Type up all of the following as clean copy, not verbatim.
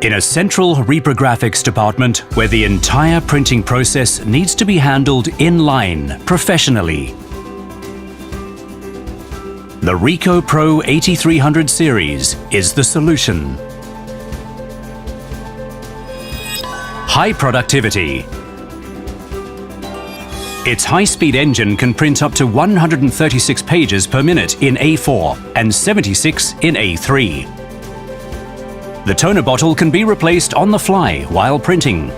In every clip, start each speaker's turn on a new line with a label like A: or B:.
A: In a central Reprographics department where the entire printing process needs to be handled in-line, professionally. The Ricoh Pro 8300 series is the solution. High productivity. Its high-speed engine can print up to 136 pages per minute in A4 and 76 in A3. The toner bottle can be replaced on the fly while printing.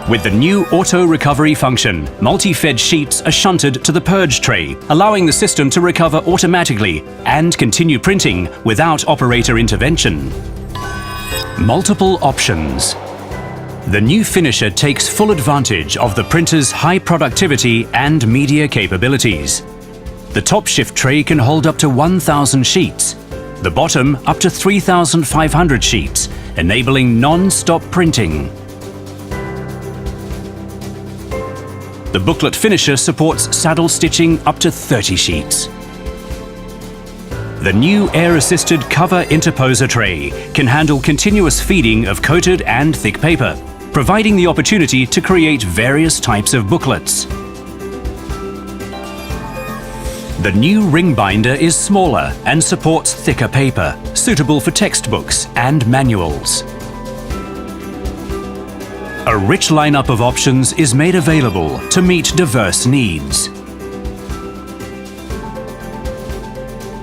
A: With the new auto recovery function, multi-fed sheets are shunted to the purge tray, allowing the system to recover automatically and continue printing without operator intervention. Multiple options. The new finisher takes full advantage of the printer's high productivity and media capabilities. The top shift tray can hold up to 1,000 sheets. The bottom up to 3,500 sheets, enabling non-stop printing. The booklet finisher supports saddle stitching up to 30 sheets. The new air-assisted cover Interposer tray can handle continuous feeding of coated and thick paper, providing the opportunity to create various types of booklets. The new ring binder is smaller and supports thicker paper, suitable for textbooks and manuals. A rich lineup of options is made available to meet diverse needs.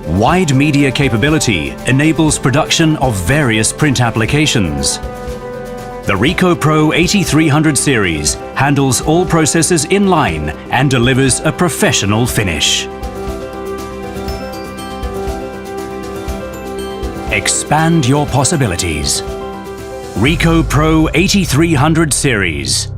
A: Wide media capability enables production of various print applications. The Ricoh Pro 8300 series handles all processes in line and delivers a professional finish. Expand your possibilities. Ricoh Pro 8300 series.